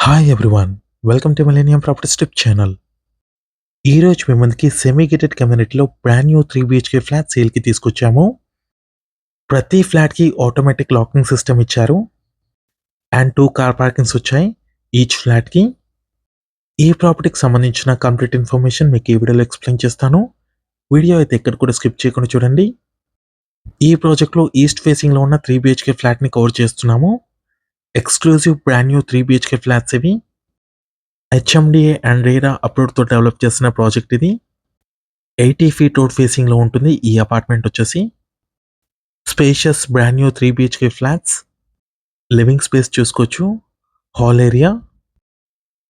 Hi everyone, welcome to millennium properties tip channel. ఈ రోజు మీ ముందుకి సెమీ గేటెడ్ కమ్యూనిటీలో బ్రాండ్ న్యూ 3 BHK ఫ్లాట్ సేల్కి తీసుకొచ్చాము. ప్రతి ఫ్లాట్కి ఆటోమేటిక్ లాకింగ్ సిస్టమ్ ఇచ్చారు అండ్ 2 కార్ పార్కింగ్స్ వచ్చాయి ఈచ్ ఫ్లాట్కి. ఈ ప్రాపర్టీకి సంబంధించిన కంప్లీట్ ఇన్ఫర్మేషన్ మీకు ఈ వీడియోలో ఎక్స్ప్లెయిన్ చేస్తాను. వీడియో అయితే ఎక్కడ కూడా స్కిప్ చేయకుండా చూడండి. ఈ ప్రాజెక్ట్లో ఈస్ట్ ఫేసింగ్లో ఉన్న 3 BHK ఫ్లాట్ని కవర్ చేస్తున్నాము. Exclusive brand new 3 BHK flats ఇవి. హెచ్ఎండిఏ అండ్ రేరా అప్రూవ్డ్తో డెవలప్ చేసిన ప్రాజెక్ట్ ఇది. 80 ఫీట్ రోడ్ ఫేసింగ్లో ఉంటుంది ఈ అపార్ట్మెంట్ వచ్చేసి. Spacious brand new 3 BHK flats. Living space చూసుకోవచ్చు. హాల్ ఏరియా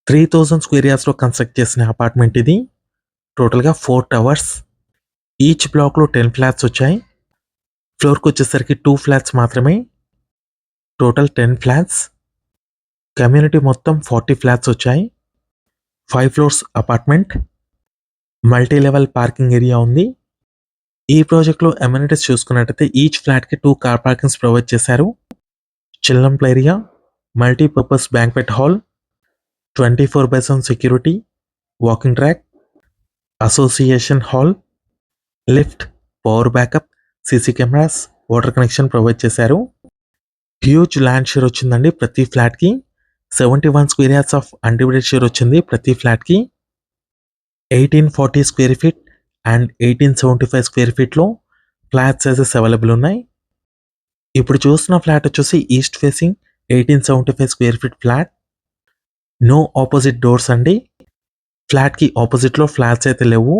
3000 స్క్వేర్ యార్డ్స్లో కన్స్ట్రక్ట్ చేసిన అపార్ట్మెంట్ ఇది. టోటల్గా 4 టవర్స్. ఈచ్ బ్లాక్లో 10 ఫ్లాట్స్ వచ్చాయి. ఫ్లోర్కి వచ్చేసరికి 2 ఫ్లాట్స్ మాత్రమే. Total 10 flats. కమ్యూనిటీ మొత్తం 40 ఫ్లాట్స్ వచ్చాయి. 5 floors apartment. Multi level parking area ఉంది. ఈ ప్రాజెక్ట్లో అమ్యూనిటీస్ చూసుకున్నట్టయితే ఈచ్ ఫ్లాట్కి 2 కార్ పార్కింగ్స్ ప్రొవైడ్ చేశారు. Children play area, multipurpose banquet hall, 24/7 security, walking track, association hall, lift, power backup, CC cameras, water connection provide చేశారు. Huge land share వచ్చిందండి ప్రతి ఫ్లాట్కి. 71 square yards of undivided share వచ్చింది ప్రతి ఫ్లాట్కి. 1840 square feet and 1875 square ఫీట్లో flat sizes available ఉన్నాయి. ఇప్పుడు చూస్తున్న ఫ్లాట్ వచ్చేసి east facing 1875 square feet flat. No opposite doors అండి. ఫ్లాట్కి ఆపోజిట్లో ఫ్లాట్స్ అయితే లేవు.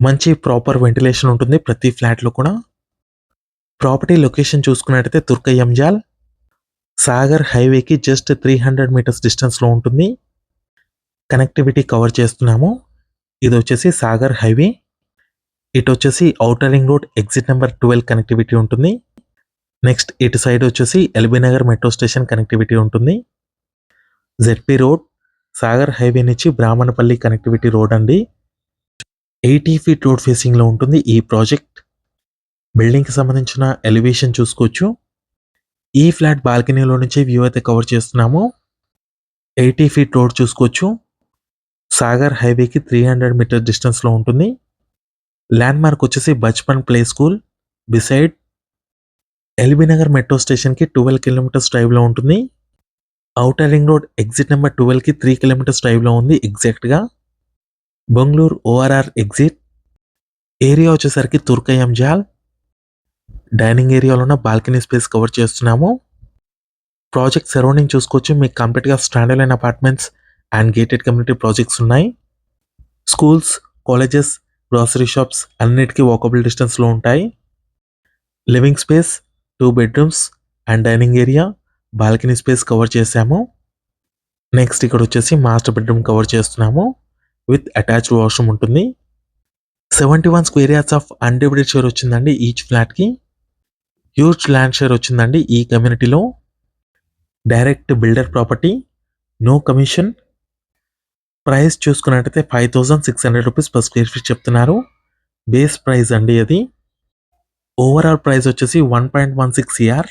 మంచి ప్రాపర్ వెంటిలేషన్ ఉంటుంది ప్రతి ఫ్లాట్లో కూడా. ప్రాపర్టీ లొకేషన్ చూసుకున్నట్టయితే తుర్కయంజాల్, సాగర్ హైవేకి జస్ట్ 300 మీటర్స్ డిస్టెన్స్లో ఉంటుంది. కనెక్టివిటీ కవర్ చేస్తున్నాము. ఇది వచ్చేసి సాగర్ హైవే. ఇటు వచ్చేసి outer ring road exit number 12 connectivity ఉంటుంది. నెక్స్ట్ ఇటు సైడ్ వచ్చేసి LB Nagar metro station connectivity ఉంటుంది. జెడ్పీ రోడ్, సాగర్ హైవే నుంచి బ్రాహ్మణపల్లి కనెక్టివిటీ రోడ్ అండి. 80 ఫీట్ రోడ్ ఫేసింగ్లో ఉంటుంది ఈ ప్రాజెక్ట్. బిల్డింగ్కి సంబంధించిన ఎలివేషన్ చూసుకోవచ్చు. ఈ ఫ్లాట్ బాల్కనీలో నుంచి వ్యూ అయితే కవర్ చేస్తున్నాము. 80 ఫీట్ రోడ్ చూసుకోవచ్చు. సాగర్ హైవేకి 300 మీటర్ డిస్టెన్స్లో ఉంటుంది. ల్యాండ్ మార్క్ వచ్చేసి Bachpan play school beside. LB Nagar metro స్టేషన్కి 12 కిలోమీటర్స్ డ్రైవ్లో ఉంటుంది. Outer ring road exit number 12కి 3 కిలోమీటర్స్ డ్రైవ్లో ఉంది ఎగ్జాక్ట్గా. Bengaluru ORR exit. ఏరియా వచ్చేసరికి తుర్కయంజాల్. డైనింగ్ ఏరియాలో ఉన్న బాల్కనీ స్పేస్ కవర్ చేస్తున్నాము. ప్రాజెక్ట్ సరౌండింగ్ చూసుకోవచ్చు. మీకు కంప్లీట్గా standard line apartments and gated community projects ఉన్నాయి. స్కూల్స్, కాలేజెస్, గ్రాసరీ షాప్స్ అన్నిటికీ వాకబుల్ డిస్టెన్స్లో ఉంటాయి. Living space, 2 bedrooms and dining area, balcony space cover చేశాము. నెక్స్ట్ ఇక్కడ వచ్చేసి మాస్టర్ బెడ్రూమ్ కవర్ చేస్తున్నాము విత్ అటాచ్డ్ వాష్రూమ్ ఉంటుంది. 71 square yards of undivided share వచ్చిందండి ఈచ్ ఫ్లాట్కి. హ్యూజ్ ల్యాండ్ షేర్ వచ్చిందండి ఈ కమ్యూనిటీలో. Direct builder property, no commission. Price చూసుకున్నట్టయితే 5600 రూపీస్ పర్ స్క్వేర్ ఫీట్ చెప్తున్నారు. బేస్ ప్రైస్ అండి అది. ఓవరాల్ ప్రైస్ వచ్చేసి 1.16 CR,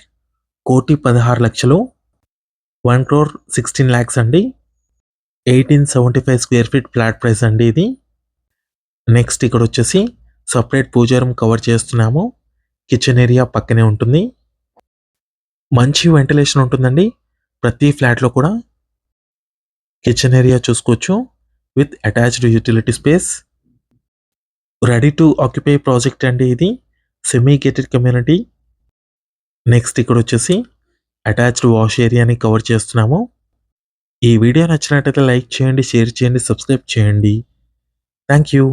1,16,00,000, 1,16 lakhs అండి. 1875 స్క్వేర్ ఫీట్ ఫ్లాట్ ప్రైస్ అండి ఇది. నెక్స్ట్ ఇక్కడ వచ్చేసి సపరేట్ పూజా రూమ్ కవర్ చేస్తున్నాము. కిచెన్ ఏరియా పక్కనే ఉంటుంది. మంచి వెంటిలేషన్ ఉంటుందండి ప్రతి ఫ్లాట్లో కూడా. కిచెన్ ఏరియా చూసుకోవచ్చు with attached utility space. Ready to occupy project అండి ఇది. Semi gated community. నెక్స్ట్ ఇక్కడ వచ్చేసి అటాచ్డ్ వాష్ ఏరియాని కవర్ చేస్తున్నాము. ఈ వీడియో నచ్చినట్టయితే లైక్ చేయండి, షేర్ చేయండి, సబ్స్క్రైబ్ చేయండి. Thank you.